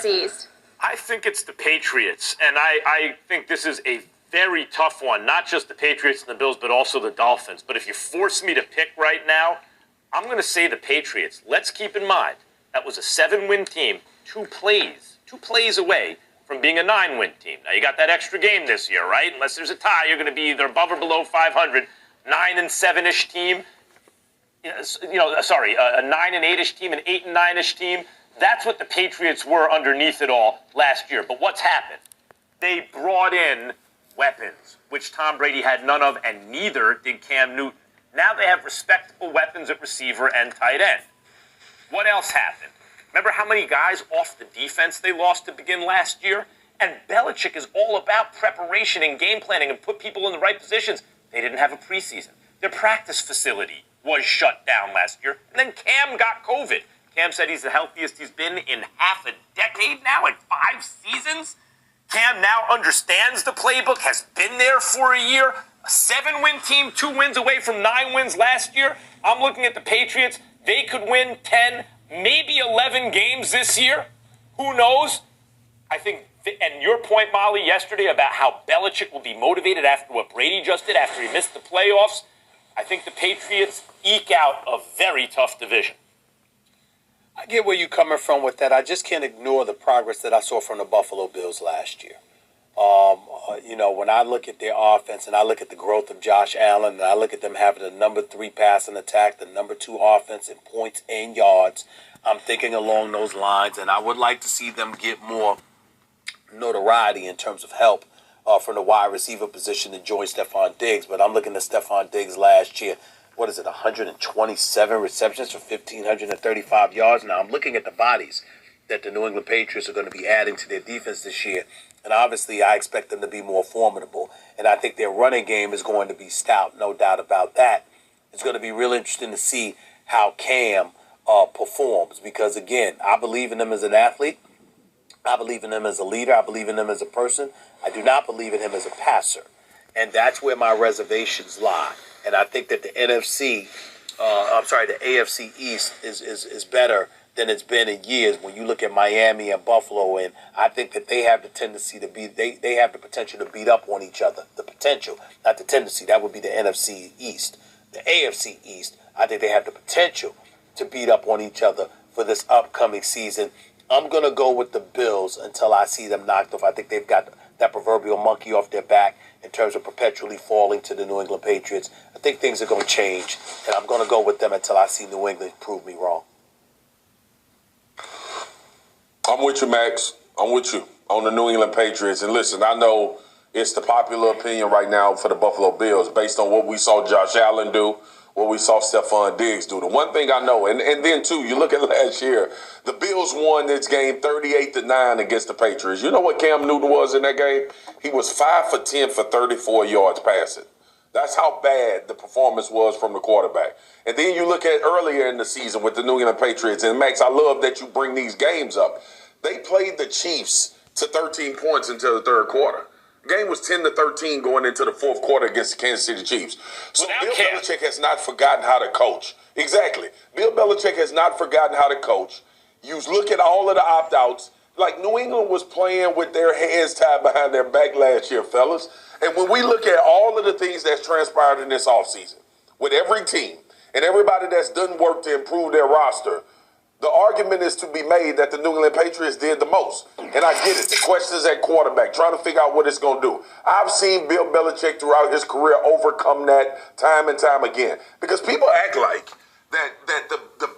AFC East? I think it's the Patriots, and I think this is a very tough one. Not just the Patriots and the Bills, but also the Dolphins. But if you force me to pick right now, I'm going to say the Patriots. Let's keep in mind, that was a 7-win team, two plays away from being a 9-win team. Now, you got that extra game this year, right? Unless there's a tie, you're going to be either above or below 500. 9-7-ish team. A 9-8-ish team, an 8-9-ish team. That's what the Patriots were underneath it all last year. But what's happened? They brought in weapons, which Tom Brady had none of, and neither did Cam Newton. Now they have respectable weapons at receiver and tight end. What else happened? Remember how many guys off the defense they lost to begin last year? And Belichick is all about preparation and game planning and put people in the right positions. They didn't have a preseason. Their practice facility was shut down last year. And then Cam got COVID. Cam said he's the healthiest he's been in half a decade now, in 5 seasons. Cam now understands the playbook, has been there for a year. A 7-win team, 2 wins away from 9 wins last year. I'm looking at the Patriots. They could win 10, maybe 11 games this year. Who knows? I think, and your point, Molly, yesterday about how Belichick will be motivated after what Brady just did, after he missed the playoffs. I think the Patriots eke out a very tough division. I get where you're coming from with that. I just can't ignore the progress that I saw from the Buffalo Bills last year. When I look at their offense and I look at the growth of Josh Allen, and I look at them having the number 3 passing attack, the number 2 offense in points and yards, I'm thinking along those lines, and I would like to see them get more notoriety in terms of help from the wide receiver position to join Stephon Diggs. But I'm looking at Stephon Diggs last year. 127 receptions for 1,535 yards. Now, I'm looking at the bodies that the New England Patriots are going to be adding to their defense this year. And obviously, I expect them to be more formidable. And I think their running game is going to be stout, no doubt about that. It's going to be real interesting to see how Cam performs. Because, again, I believe in him as an athlete. I believe in him as a leader. I believe in him as a person. I do not believe in him as a passer. And that's where my reservations lie. And I think that the AFC East is better than it's been in years when you look at Miami and Buffalo. And I think that they have the tendency to be, they have the potential to beat up on each other. The potential, not the tendency. That would be the NFC East. The AFC East, I think they have the potential to beat up on each other for this upcoming season. I'm going to go with the Bills until I see them knocked off. I think they've got that proverbial monkey off their back in terms of perpetually falling to the New England Patriots. I think things are going to change, and I'm going to go with them until I see New England prove me wrong. I'm with you, Max. I'm with you on the New England Patriots. And listen, I know it's the popular opinion right now for the Buffalo Bills based on what we saw Josh Allen do, what we saw Stephon Diggs do. The one thing I know, and then, too, you look at last year, the Bills won this game 38-9 against the Patriots. You know what Cam Newton was in that game? He was 5 for 10 for 34 yards passing. That's how bad the performance was from the quarterback. And then you look at earlier in the season with the New England Patriots, and Max, I love that you bring these games up. They played the Chiefs to 13 points until the third quarter. The game was 10-13 going into the fourth quarter against the Kansas City Chiefs. So Bill Belichick has not forgotten how to coach. Exactly. Bill Belichick has not forgotten how to coach. You look at all of the opt-outs. Like New England was playing with their hands tied behind their back last year, fellas. And when we look at all of the things that's transpired in this offseason, with every team and everybody that's done work to improve their roster, the argument is to be made that the New England Patriots did the most. And I get it. The question is at quarterback, trying to figure out what it's going to do. I've seen Bill Belichick throughout his career overcome that time and time again. Because people act like that the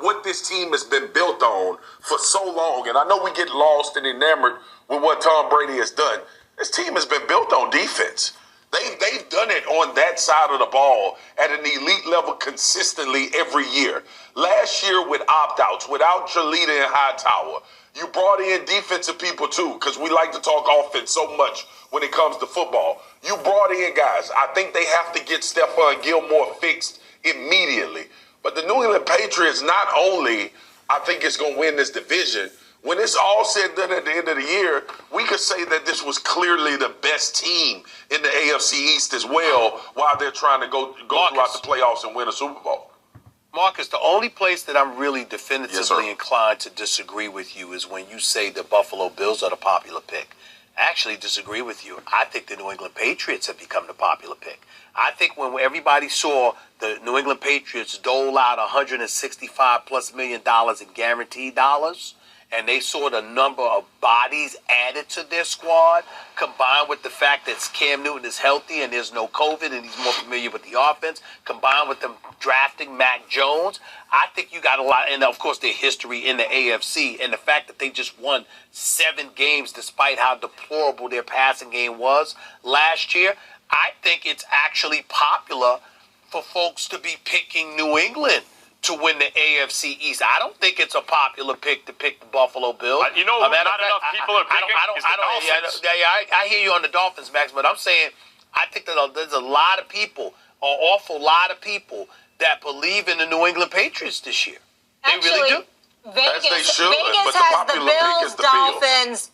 what this team has been built on for so long, and I know we get lost and enamored with what Tom Brady has done. This team has been built on defense. They've done it on that side of the ball at an elite level consistently every year. Last year with opt-outs, without your leader in Hightower, you brought in defensive people too, because we like to talk offense so much when it comes to football. You brought in guys. I think they have to get Stephon Gilmore fixed immediately. But the New England Patriots not only, I think, is going to win this division, when it's all said and done at the end of the year, we could say that this was clearly the best team in the AFC East as well while they're trying to go throughout the playoffs and win a Super Bowl. Marcus, the only place that I'm really Yes, definitively sir. inclined to disagree with you is when you say the Buffalo Bills are the popular pick. I actually disagree with you. I think the New England Patriots have become the popular pick. I think when everybody saw the New England Patriots dole out $165+ million in guaranteed dollars, and they saw the number of bodies added to their squad, combined with the fact that Cam Newton is healthy and there's no COVID and he's more familiar with the offense, combined with them drafting Mac Jones, I think you got a lot, and of course their history in the AFC, and the fact that they just won 7 games despite how deplorable their passing game was last year. I think it's actually popular for folks to be picking New England to win the AFC East. I don't think it's a popular pick to pick the Buffalo Bills. You know who not enough people are picking is the Dolphins. I hear you on the Dolphins, Max, but I'm saying I think that there's a lot of people, an awful lot of people, that believe in the New England Patriots this year. They really do. Vegas, As they should, Vegas but the has the popular pick Bills, is the Bills. Dolphins.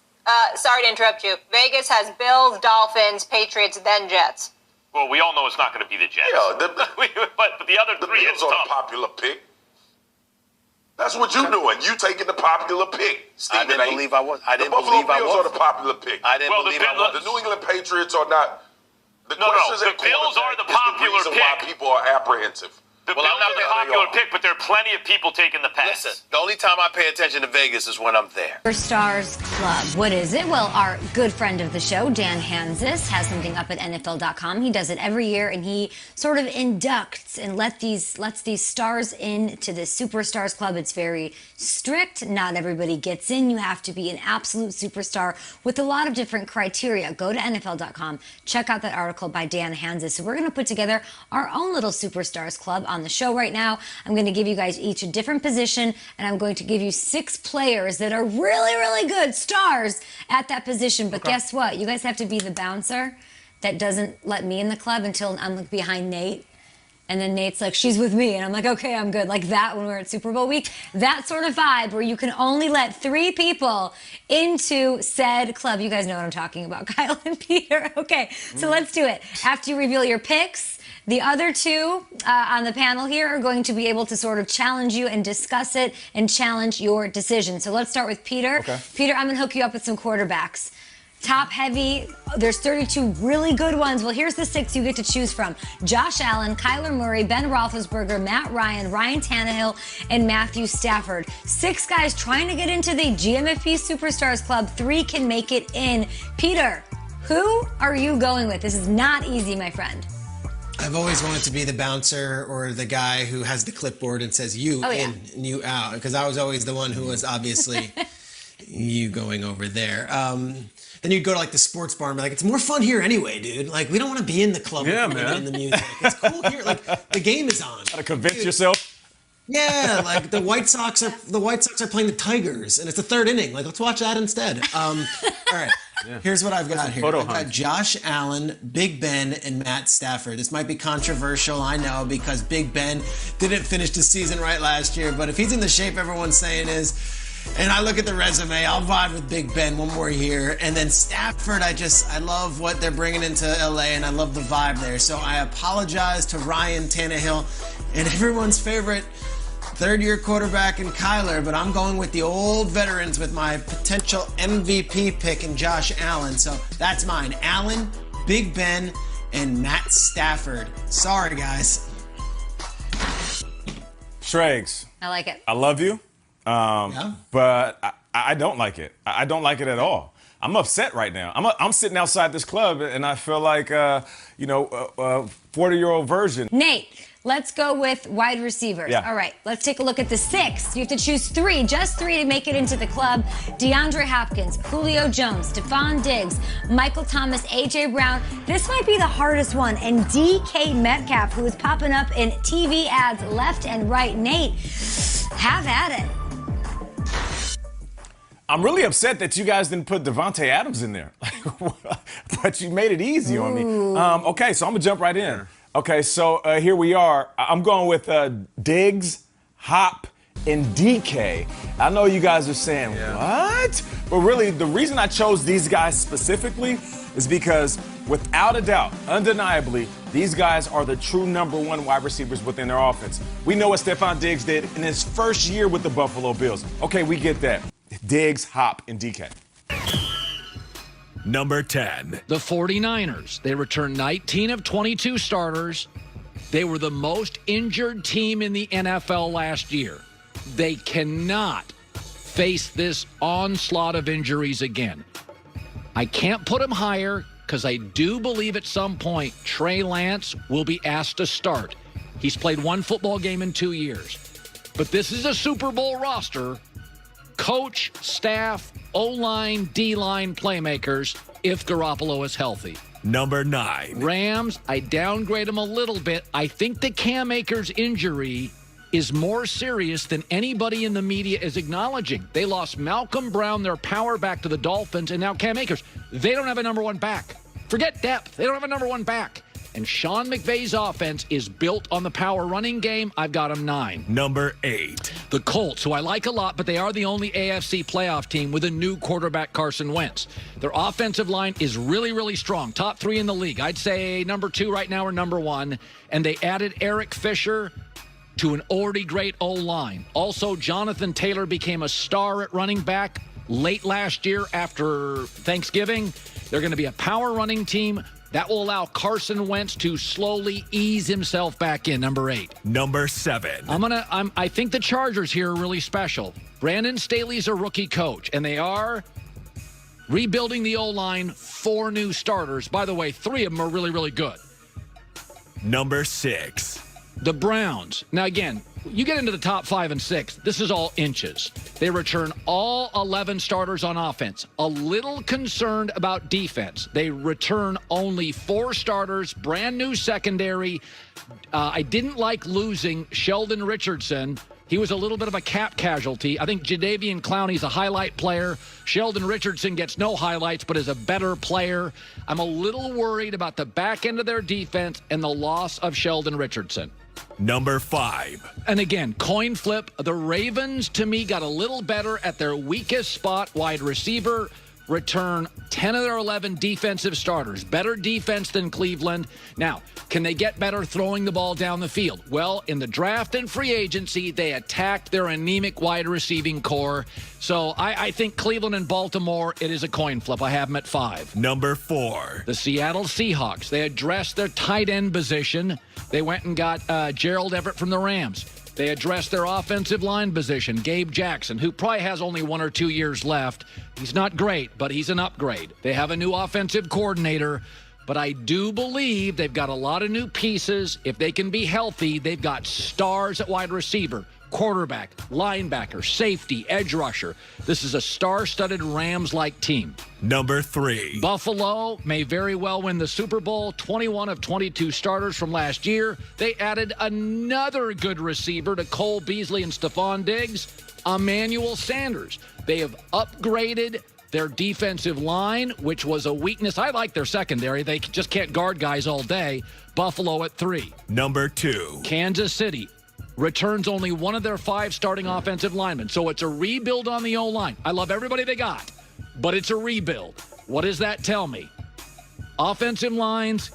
Sorry to interrupt you. Vegas has Bills, Dolphins, Patriots, then Jets. Well, we all know it's not going to be the Jets. Yeah, but the other the three, Bills it's are tough. the popular pick. That's what you're doing. You taking the popular pick. I didn't believe I was. I The didn't Buffalo believe I Bills are was. the popular pick. I didn't Well, the believe I Bills- was. The New England Patriots are not. The No, questions the at Bills are the quarterback popular is the reason why pick. people are apprehensive. The Well, I'm Bills not are the gonna- popular they are. pick, but there are plenty of people taking the pass. Listen, the only time I pay attention to Vegas is when I'm there. Superstars Club. What is it? Well, our good friend of the show, Dan Hansis, has something up at NFL.com. He does it every year, and he sort of inducts and lets these stars into the Superstars Club. It's very strict. Not everybody gets in. You have to be an absolute superstar with a lot of different criteria. Go to NFL.com. Check out that article by Dan Hansis. So we're going to put together our own little Superstars Club on the show right now. I'm going to give you guys each a different position, and I'm going to give you 6 players that are really, really good stars at that position. But guess what? You guys have to be the bouncer that doesn't let me in the club until I'm like behind Nate. And then Nate's like, she's with me. And I'm like, okay, I'm good. Like that when we're at Super Bowl week. That sort of vibe where you can only let 3 people into said club. You guys know what I'm talking about, Kyle and Peter. Okay, so let's do it. After you reveal your picks, the other 2 on the panel here are going to be able to sort of challenge you and discuss it and challenge your decision. So let's start with Peter. Okay. Peter, I'm going to hook you up with some quarterbacks. Top heavy, there's 32 really good ones. Well, here's the 6 you get to choose from. Josh Allen, Kyler Murray, Ben Roethlisberger, Matt Ryan, Ryan Tannehill, and Matthew Stafford. 6 guys trying to get into the GMFP Superstars Club. 3 can make it in. Peter, who are you going with? This is not easy, my friend. I've always wanted to be the bouncer or the guy who has the clipboard and says you in and you out, because I was always the one who was obviously you going over there. Then you'd go to like the sports bar and be like, it's more fun here anyway, dude. Like we don't want to be in the club in the music. It's cool here. Like the game is on. Gotta convince yourself. Yeah, like the White Sox are playing the Tigers, and it's the 3rd inning. Like let's watch that instead. All right. Here's what I've got here. I've got Josh Allen, Big Ben, and Matt Stafford. This might be controversial, I know, because Big Ben didn't finish the season right last year. But if he's in the shape everyone's saying is, and I look at the resume, I'll vibe with Big Ben one more year. And then Stafford, I love what they're bringing into LA, and I love the vibe there. So I apologize to Ryan Tannehill and everyone's favorite 3rd-year quarterback in Kyler, but I'm going with the old veterans with my potential MVP pick in Josh Allen. So that's mine. Allen, Big Ben, and Matt Stafford. Sorry, guys. Shregs, I like it. I love you, but I don't like it. I don't like it at all. I'm upset right now. I'm sitting outside this club, and I feel like, 40-year-old version. Nate, let's go with wide receivers. Yeah. All right, let's take a look at the 6. You have to choose 3, just 3 to make it into the club. DeAndre Hopkins, Julio Jones, Stephon Diggs, Michael Thomas, A.J. Brown. This might be the hardest one. And DK Metcalf, who is popping up in TV ads left and right. Nate, have at it. I'm really upset that you guys didn't put Devontae Adams in there. But you made it easy on me. Okay, so I'm going to jump right in. Okay, so here we are. I'm going with Diggs, Hop, and DK. I know you guys are saying, what? But really, the reason I chose these guys specifically is because Without a doubt, undeniably, these guys are the true number one wide receivers within their offense. We know what Stephon Diggs did in his first year with the Buffalo Bills. Okay, we get that. Diggs, Hop, and DK. Number 10. The 49ers. They returned 19 of 22 starters. They were the most injured team in the NFL last year. They cannot face this onslaught of injuries again. I can't put them higher because I do believe at some point Trey Lance will be asked to start. He's played one football game in 2 years. But this is a Super Bowl roster. Coach, staff, O-line, D-line playmakers if Garoppolo is healthy. Number 9. Rams, I downgrade them a little bit. I think the Cam Akers injury is more serious than anybody in the media is acknowledging. They lost Malcolm Brown, their power back to the Dolphins, and now Cam Akers. They don't have a number one back. Forget depth. They don't have a number one back. And Sean McVay's offense is built on the power running game. I've got them 9. Number 8. The Colts, who I like a lot, but they are the only AFC playoff team with a new quarterback, Carson Wentz. Their offensive line is really, really strong. Top 3 in the league. I'd say number 2 right now or number 1. And they added Eric Fisher to an already great O-line. Also, Jonathan Taylor became a star at running back late last year after Thanksgiving. They're going to be a power running team. That will allow Carson Wentz to slowly ease himself back in. Number 8. Number 7. I think the Chargers here are really special. Brandon Staley's a rookie coach, and they are rebuilding the O-line. 4 new starters. By the way, 3 of them are really, really good. Number 6. The Browns. Now, again, you get into the top 5 and 6, this is all inches. They return all 11 starters on offense. A little concerned about defense. They return only 4 starters, brand new secondary. I didn't like losing Sheldon Richardson. He was a little bit of a cap casualty. I think Jadeveon Clowney's a highlight player. Sheldon Richardson gets no highlights, but is a better player. I'm a little worried about the back end of their defense and the loss of Sheldon Richardson. Number 5. And again, coin flip. The Ravens, to me, got a little better at their weakest spot, wide receiver. Return 10 of their 11 defensive starters. Better defense than Cleveland. Now, can they get better throwing the ball down the field? Well, in the draft and free agency, they attacked their anemic wide receiving core. So I think Cleveland and Baltimore, it is a coin flip. I have them at 5. Number 4. The Seattle Seahawks. They addressed their tight end position. They went and got Gerald Everett from the Rams. They addressed their offensive line position. Gabe Jackson, who probably has only 1 or 2 years left. He's not great, but he's an upgrade. They have a new offensive coordinator, but I do believe they've got a lot of new pieces. If they can be healthy, they've got stars at wide receiver, quarterback, linebacker, safety, edge rusher. This is a star-studded Rams-like team. Number 3. Buffalo may very well win the Super Bowl. 21 of 22 starters from last year. They added another good receiver to Cole Beasley and Stephon Diggs, Emmanuel Sanders. They have upgraded their defensive line, which was a weakness. I like their secondary. They just can't guard guys all day. Buffalo at 3. Number 2. Kansas City returns only 1 of their 5 starting offensive linemen. So it's a rebuild on the O-line. I love everybody they got, but it's a rebuild. What does that tell me? Offensive lines,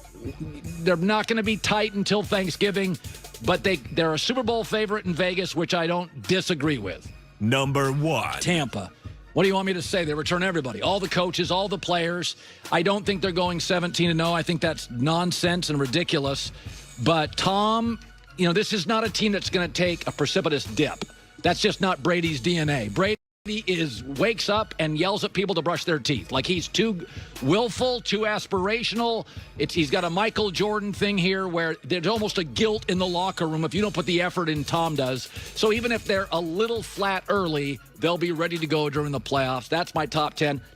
they're not going to be tight until Thanksgiving, but they're a Super Bowl favorite in Vegas, which I don't disagree with. Number 1. Tampa. What do you want me to say? They return everybody, all the coaches, all the players. I don't think they're going 17-0. I think that's nonsense and ridiculous. But Tom, this is not a team that's going to take a precipitous dip. That's just not Brady's DNA. Brady wakes up and yells at people to brush their teeth. Like he's too willful, too aspirational. He's got a Michael Jordan thing here where there's almost a guilt in the locker room if you don't put the effort in Tom does. So even if they're a little flat early, they'll be ready to go during the playoffs. That's my top 10.